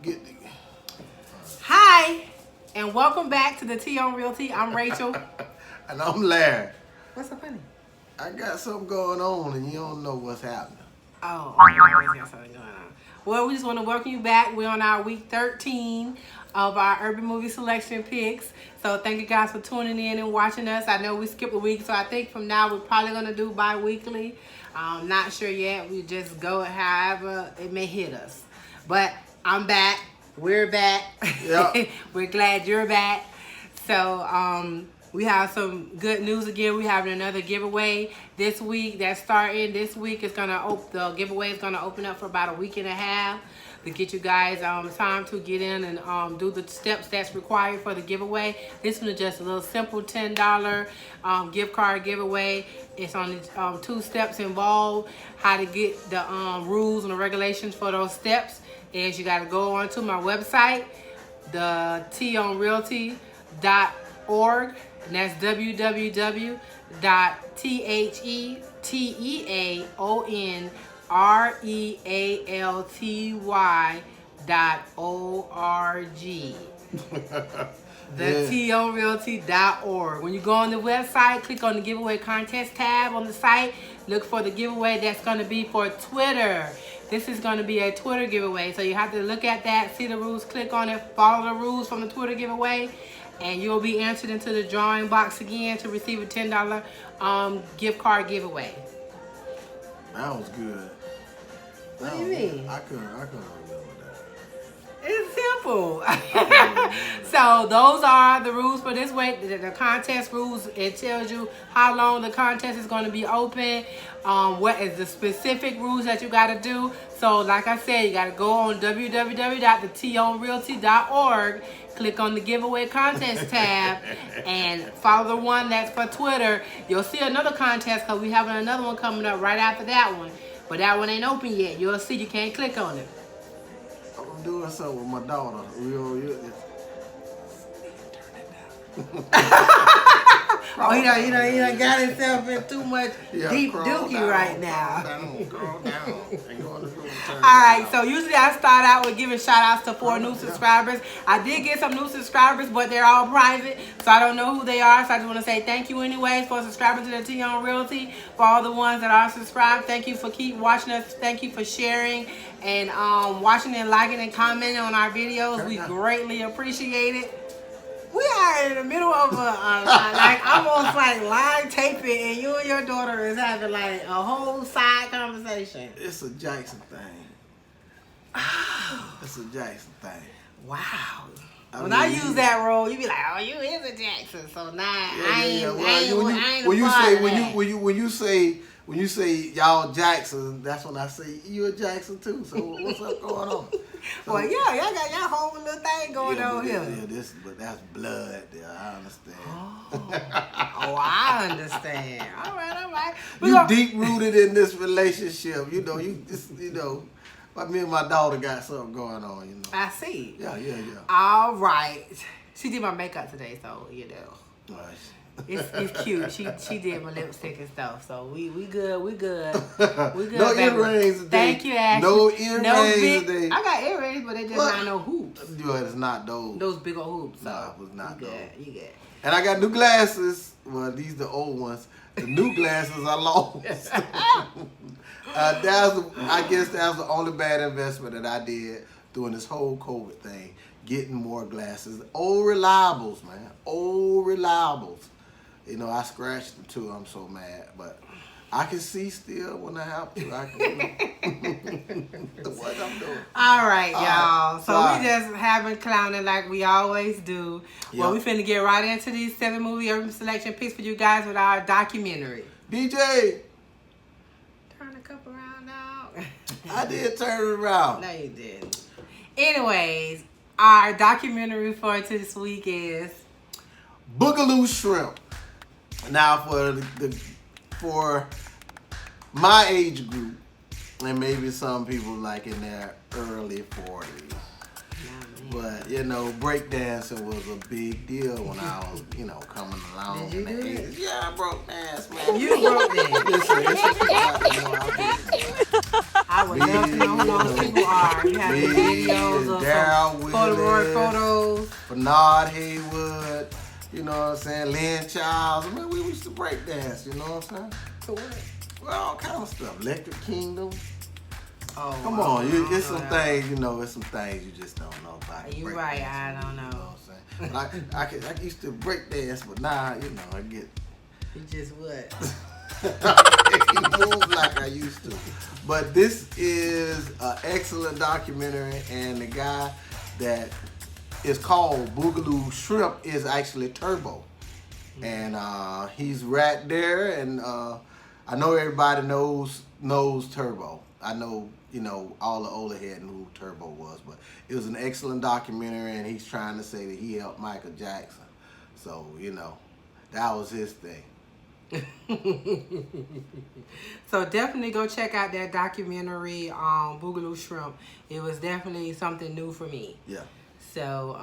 Get the... Hi, and welcome back to the Tea on Realty. I'm Rachel. And I'm Larry. What's so funny? I got something going on and you don't know what's happening. Oh, I always got something going on. Well, we just want to welcome you back. We're on our week 13 of our urban movie selection picks. So thank you guys for tuning in and watching us. I know we skipped a week, so I think from now we're probably going to do bi-weekly. Not sure yet. We just go however it may hit us. But I'm back. We're back. Yep. We're glad you're back. So we have some good news again. We have another giveaway this week that's starting. This week is the giveaway is gonna open up for about a week and a half to get you guys time to get in and do the steps that's required for the giveaway. This one is just a little simple $10 gift card giveaway. It's only 2 steps involved. How to get the rules and the regulations for those steps is you got to go onto my website, the teaonrealty.org, and that's www.teaonrealty.org. TheTeaonRealty.org. When you go on the website, click on the giveaway contest tab on the site. Look for the giveaway that's going to be for Twitter. This is going to be a Twitter giveaway. So you have to look at that, see the rules, click on it, follow the rules from the Twitter giveaway, and you'll be entered into the drawing box again to receive a $10 gift card giveaway. That was good. What do you mean? I couldn't remember that. It's simple. So those are the rules for this week. The contest rules, it tells you how long the contest is going to be open, what is the specific rules that you got to do. So like I said, you got to go on www.theteaonrealty.org, click on the giveaway contest tab, and follow the one that's for Twitter. You'll see another contest because we have another one coming up right after that one. But that one ain't open yet. You'll see, you can't click on it. I'm doing something with my daughter. Oh, he done got himself in too much deep dookie right now. Crawl down. All right, so usually I start out with giving shout outs to 4 new subscribers. I did get some new subscribers, but they're all private, so I don't know who they are. So I just want to say thank you anyways for subscribing to the Tea on Realty. For all the ones that are subscribed, thank you for keep watching us. Thank you for sharing and watching and liking and commenting on our videos. We greatly appreciate it. We are in the middle of like almost like live taping, and you and your daughter is having like a whole side conversation. It's a Jackson thing. It's a Jackson thing. Wow. When I use that role, you be like, "Oh, you is a Jackson." So now I ain't when you say y'all Jackson, that's when I say you a Jackson too. So what's up going on? So, well, yeah, y'all got y'all whole little thing going on here. But that's blood there. I understand. Oh, I understand. All right. You deep rooted in this relationship. Me and my daughter got something going on. I see. Yeah. All right. She did my makeup today, so Nice. It's cute. She did my lipstick and stuff, so we good. We good. No baby. earrings today. Thank you, Ashley. No earrings today. I got earrings, but they just not no hoops. Yeah, it's not those. Those big old hoops. So no, it was not those. You good. And I got new glasses. Well, these the old ones. The new glasses I lost. I guess that's the only bad investment that I did during this whole COVID thing. Getting more glasses. Old reliables, man. Old reliables. I scratched them too. I'm so mad, but I can see still when I have to. I can. What I'm doing. All right, y'all. So we just having clowning like we always do. Yep. Well, we finna get right into these 7 movie urban selection picks for you guys with our documentary. DJ, Turn the cup around now. I did turn it around. No, you didn't. Anyways, our documentary for this week is Boogaloo Shrimp. Now for my age group, and maybe some people like in their early 40s. But breakdancing was a big deal when I was, coming along in the 80s. Yeah, I broke dance, man. You broke dance. Listen, I would love to know who those people are. You have the videos or some Polaroid photos. Bernard Haywood, you know what I'm saying? Lynn Childs. I mean, we used to break dance, you know what I'm saying? So what? Well, all kind of stuff. Electric Kingdom. Oh, Come on, it's some things, you know, it's some things you just don't know about. You're right, I don't know. You know what I'm saying? I used to break dance, but now, you know, I get. You just what? Move like I used to. But this is an excellent documentary, and the guy that is called Boogaloo Shrimp is actually Turbo. And he's right there, and I know everybody knows Turbo. I know, you know, all the older head knew who Turbo was, but it was an excellent documentary, and he's trying to say that he helped Michael Jackson. So, you know, that was his thing. So definitely go check out that documentary on Boogaloo Shrimp. It was definitely something new for me. Yeah. So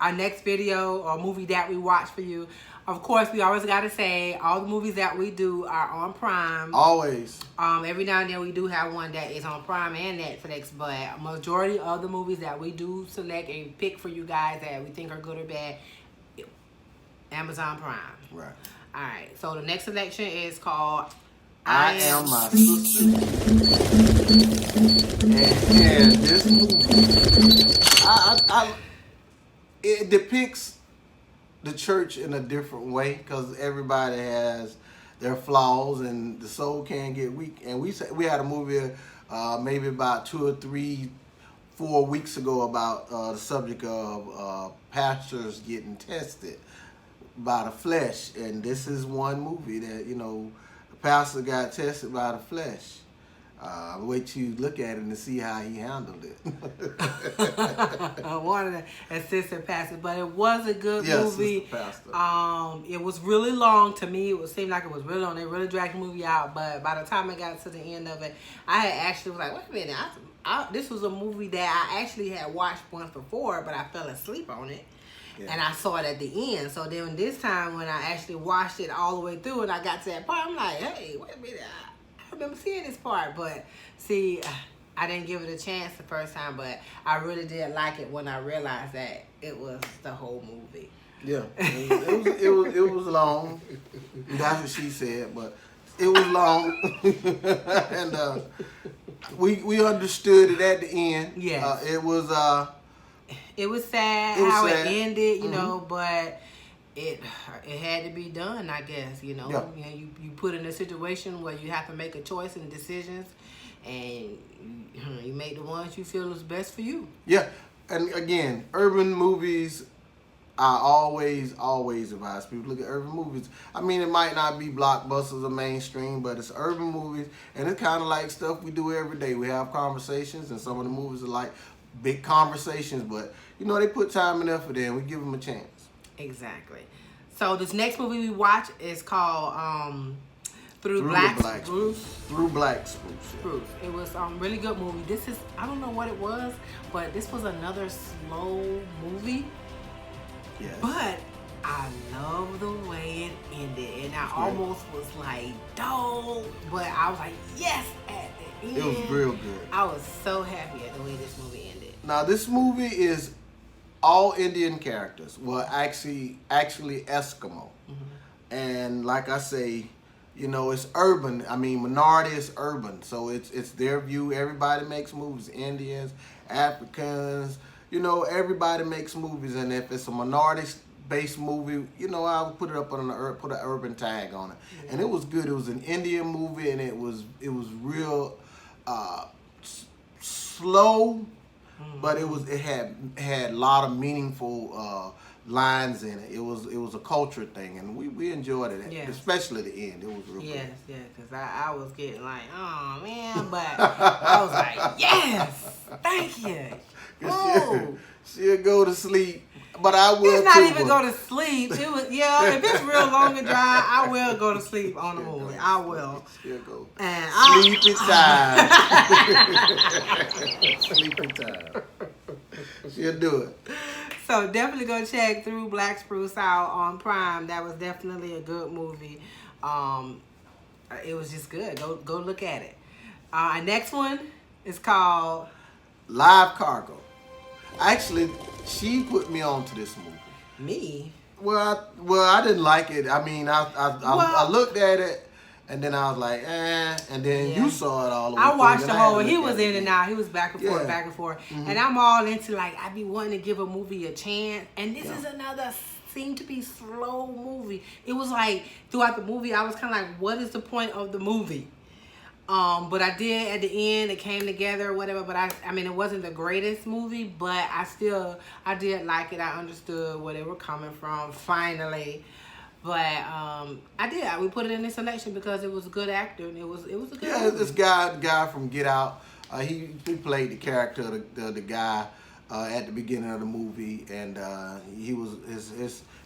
our next video or movie that we watch for you, of course, we always got to say all the movies that we do are on Prime. Always. Every now and then we do have one that is on Prime and Netflix, but majority of the movies that we do select and pick for you guys that we think are good or bad, Amazon Prime. Right. All right, so the next selection is called I Am My Sister. And this movie, it depicts the church in a different way because everybody has their flaws and the soul can get weak. And we had a movie maybe about 2 or 3, 4 weeks ago about the subject of pastors getting tested by the flesh, and this is one movie that, you know, the pastor got tested by the flesh. Wait till you look at it and see how he handled it. One of the assistant pastors, but it was a good movie. It was really long to me. It seemed like it was really long. They really dragged the movie out, but by the time I got to the end of it, I had actually was like, wait a minute, this was a movie that I actually had watched once before, but I fell asleep on it. Yeah. And I saw it at the end. So then this time when I actually watched it all the way through and I got to that part, I'm like, hey, wait a minute. I remember seeing this part. But see, I didn't give it a chance the first time, but I really did like it when I realized that it was the whole movie. Yeah. It was long. That's what she said, but it was long. And we understood it at the end. Yeah. It was sad how it ended, you know, but it had to be done, I guess, you know. Yeah. You know, you put in a situation where you have to make a choice and decisions, and you make the ones you feel is best for you. Yeah, and again, urban movies, I always advise people look at urban movies. I mean, it might not be blockbusters or mainstream, but it's urban movies, and it's kind of like stuff we do every day. We have conversations, and some of the movies are like big conversations, but you know, they put time and effort in. We give them a chance. Exactly. So this next movie we watch is called Through Black Spruce. Through Black Spruce. It was really good movie. This is, I don't know what it was, but this was another slow movie. Yes. But I love the way it ended, and I almost was like, dog, but I was like, yes, at the end. It was real good. I was so happy at the way this movie ended. Now, this movie is all Indian characters. Well, actually Eskimo. Mm-hmm. And like I say, you know, it's urban. I mean, minority is urban. So it's their view. Everybody makes movies. Indians, Africans, you know, everybody makes movies. And if it's a minority-based movie, you know, I would put it up on put an urban tag on it. Yeah. And it was good. It was an Indian movie, and it was real slow. But it had a lot of meaningful lines in it. It was a culture thing, and we enjoyed it, especially the end. It was real good. Yeah, because I was getting like, oh man, but I was like, yes, thank you. She'll go to sleep, but I will. It's not even go to sleep. It was if it's real long and dry, I will go to sleep on the movie. I will. She'll go. And sleepy time. Sleepy time. She'll do it. So definitely go check Through Black Spruce out on Prime. That was definitely a good movie. It was just good. Go look at it. Our next one is called Live Cargo. Actually, she put me on to this movie. Me. Well, I didn't like it. I mean, I looked at it, and then I was like, eh. And then you saw it all the way I through, watched and the I had whole. to He look was at it in and again. out. He was back and forth, back and forth. And I'm all into like I be wanting to give a movie a chance. And this is another seemed to be slow movie. It was like throughout the movie, I was kind of like, what is the point of the movie? But I did at the end. It came together, or whatever. But I mean, it wasn't the greatest movie, but I did like it. I understood where they were coming from. Finally, but I did. We put it in this selection because it was a good actor, and it was a good. Yeah, movie. this guy from Get Out. He played the character, the guy at the beginning of the movie, and he was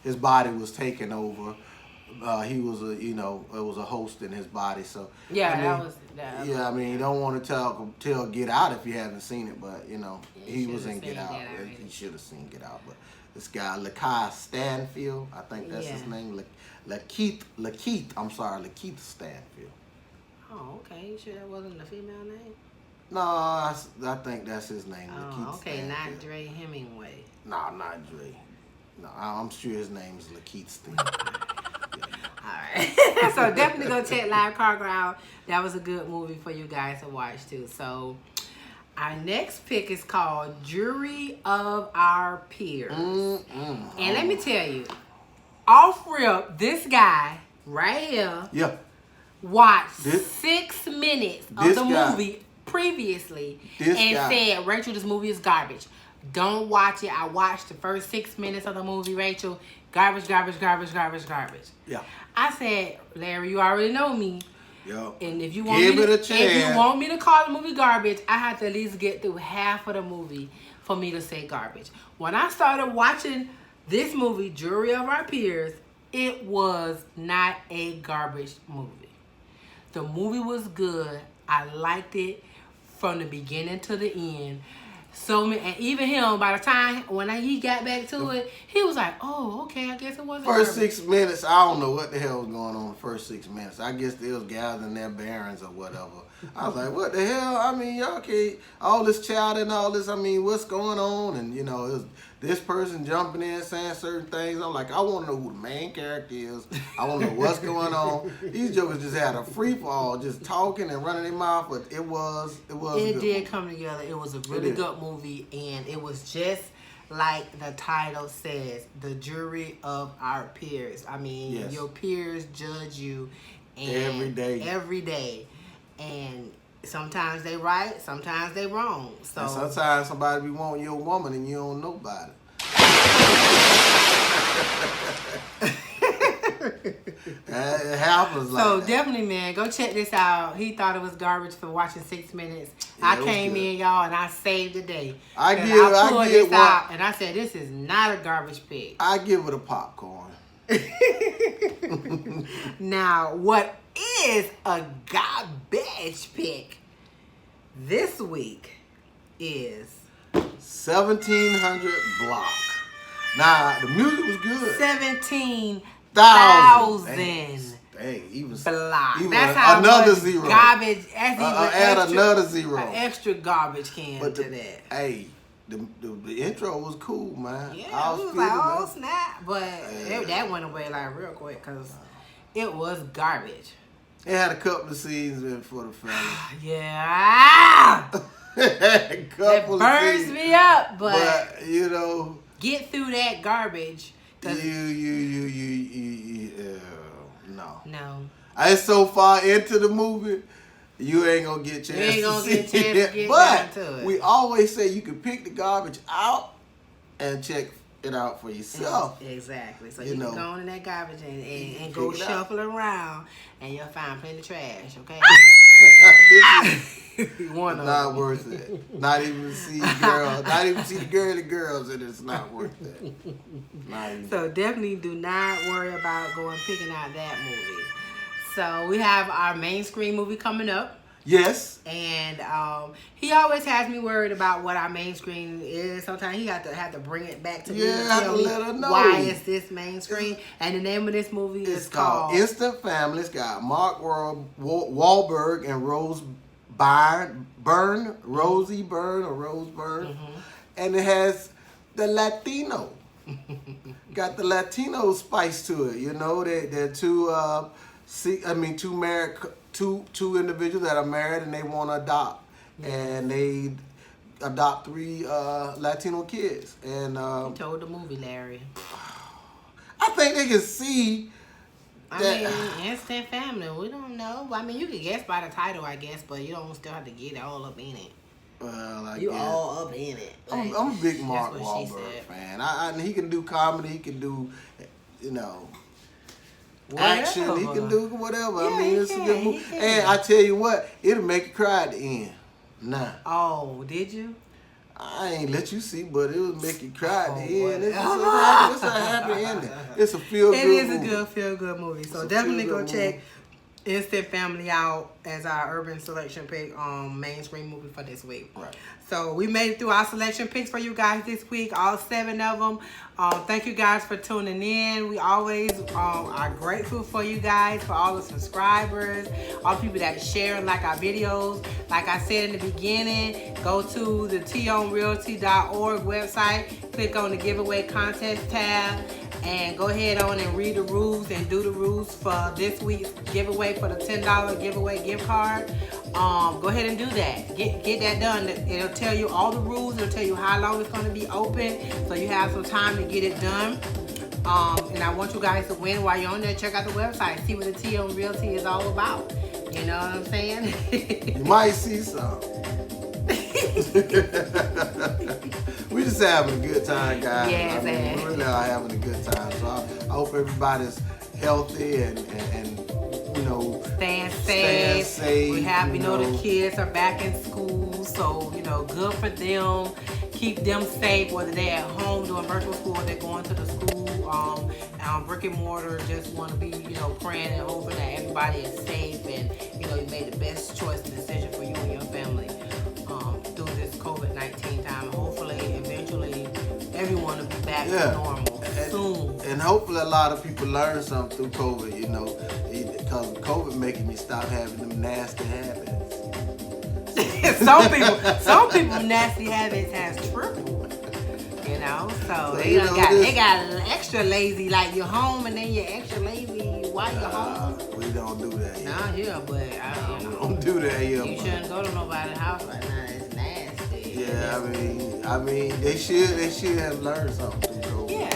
his body was taken over. He was it was a host in his body. So Yeah, I mean, that was. That yeah, I mean, you don't want to tell Get Out if you haven't seen it, but he was in should've Get seen Out. Get Out, He should have seen Get Out, but this guy Lakeith Stanfield, I think that's his name. Lakeith. I'm sorry, Lakeith Stanfield. Oh, okay. You sure that wasn't the female name? No, I think that's his name. Oh, Lakeith okay. Stanfield. Not Dre Hemingway. No, not Dre. No, I'm sure his name is Lakeith Stanfield. Alright. So definitely go check Live Cargo out. That was a good movie for you guys to watch too. So our next pick is called Jury of Our Peers. And let me tell you, off rip, this guy right here watched 6 minutes of the movie previously and said, Rachel, this movie is garbage. Don't watch it. I watched the first 6 minutes of the movie, Rachel. Garbage, garbage, garbage, garbage, garbage. Yeah. I said, Larry, you already know me. Yo. And if you want Give me it to, a chance. if you want me to call the movie garbage, I have to at least get through half of the movie for me to say garbage. When I started watching this movie, Jury of Our Peers, it was not a garbage movie. The movie was good. I liked it from the beginning to the end. So, and even him, by the time when he got back to it, he was like, "Oh, okay, I guess it wasn't." First 6 minutes, I don't know what the hell was going on the first 6 minutes. I guess they was gathering their bearings or whatever. I was like, what the hell? I mean, y'all can't, all this child and all this, I mean, what's going on? And, it was this person jumping in saying certain things. I'm like, I want to know who the main character is. I want to know what's going on. These jokers just had a free fall, just talking and running their mouth, but it was It good did come together. It was a really good movie, and it was just like the title says, the jury of our peers. I mean, your peers judge you every day. And sometimes they right, sometimes they wrong. So and sometimes somebody be wanting your woman and you don't know about it. It happens like so that. definitely, man, go check this out. He thought it was garbage for watching 6 minutes. Yeah, I came in, y'all, and I saved the day. I pulled give this out, and I said, this is not a garbage pick. I give it a popcorn. Now, what is a garbage pick this week is 1700 Block. Now, the music was good. 17,000 Dang, even block. even That's how another much zero. Garbage. That's even add extra, another zero. An extra garbage can But to that. Hey, the intro was cool, man. Yeah, I we was feeling like, oh it. snap. But that went away like real quick because it was garbage. It had a couple of scenes in for the family. Yeah. It It burns me up, but but get through that garbage. you no. No. It's so far into the movie, you ain't gonna get a chance. You ain't gonna get a chance to get but down to it. we always say you can pick the garbage out and check it out for yourself. Exactly. So you can go on in that garbage and go pick it shuffle around, and you'll find plenty of trash. Okay. This is One of not them. worth it. Not even to see girls. Not even see the girls, and it's not worth it. Not even. So definitely do not worry about going picking out that movie. So we have our main screen movie coming up. Yes. And he always has me worried about what our main screen is. Sometimes he have to bring it back to me and have tell to me let her know. why is this main screen. And the name of this movie It's is called Instant Family. It's got Mark Wahlberg and Rose Rosie Byrne or Rose Byrne, and it has the Latino. Got the Latino spice to it. You know, they're two two individuals that are married and they want to adopt, and they adopt 3 Latino kids. And You told the movie, Larry. I think they can see. I mean, Instant Family. We don't know. I mean, you can guess by the title, I guess, but you don't still have to get all up in it. Well, You all up in it. I'm a big Mark That's what she Wahlberg said. fan. He can do comedy. He can do, action. He can do whatever. Yeah, I mean, it's a he good can, movie. he can. And I tell you what, it'll make you cry at the end. Nah, Oh, did you? I ain't let you see, but it will make you cry at the Oh, end. boy. It's a happy ending. It's a feel-good It is movie. a good feel-good movie. So It's a definitely go feel-good check Instant Family out as our urban selection pick mainstream movie for this week. Right. So we made it through our selection picks for you guys this week, all 7 of them. Thank you guys for tuning in. We always are grateful for you guys, for all the subscribers, all the people that share and like our videos. Like I said in the beginning, go to the tonrealty.org website, click on the giveaway contest tab, and go ahead on and read the rules and do the rules for this week's giveaway for the $10 giveaway gift card. Go ahead and do that. Get that done. It'll tell you all the rules. It'll tell you how long it's going to be open, so you have some time to get it done. And I want you guys to win. While you're on there, check out the website, see what the T on Realty is all about. You know what I'm saying? You might see some. We just having a good time, guys. Yes, man. We really are having a good time. So I hope everybody's healthy and Staying safe. We have, you the know. kids are back in school, so good for them. Keep them safe, whether they're at home doing virtual school or they're going to the school brick and mortar. Just want to be praying and hoping that everybody is safe and you made the best choice and decision for you and your family through this COVID-19 time. Hopefully, eventually, everyone will be back to normal soon. And hopefully a lot of people learn something through COVID, because COVID making me stop having them nasty habits. some people nasty habits has tripled. So they got extra lazy. Like you're home and then you're extra lazy while you're home. We don't do that here. Nah, yeah, but We don't do that here. You shouldn't go to nobody's house right now. It's nasty. Yeah, I mean, they should have learned something through COVID. Yeah.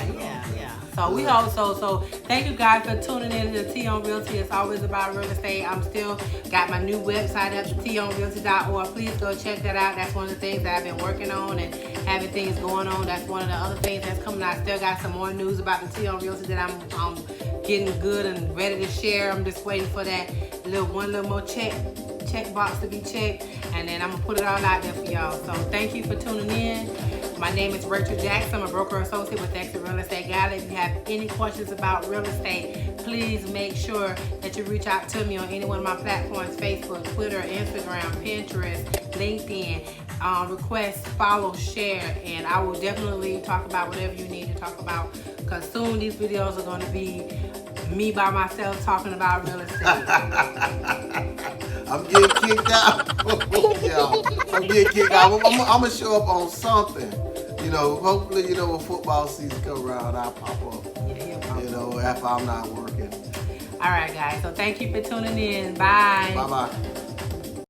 So we also thank you guys for tuning in to T on Realty. It's always about real estate. I'm still got my new website up, tonrealty.org. Please go check that out. That's one of the things that I've been working on and having things going on. That's one of the other things that's coming out. I still got some more news about the T on Realty that I'm getting good and ready to share. I'm just waiting for that one little more check box to be checked, and then I'm gonna put it all out there for y'all. So thank you for tuning in. My name is Rachel Jackson. I'm a broker associate with Exit Real Estate Guide. If you have any questions about real estate, please make sure that you reach out to me on any one of my platforms: Facebook, Twitter, Instagram, Pinterest, LinkedIn. Request, follow, share, and I will definitely talk about whatever you need to talk about, because soon these videos are going to be me by myself talking about real estate. I'm getting kicked out. I'm getting kicked out. I'm gonna show up on something. Hopefully, when football season come around, I'll pop up. Yeah. If I'm not working. All right, guys. So thank you for tuning in. Bye. Bye-bye.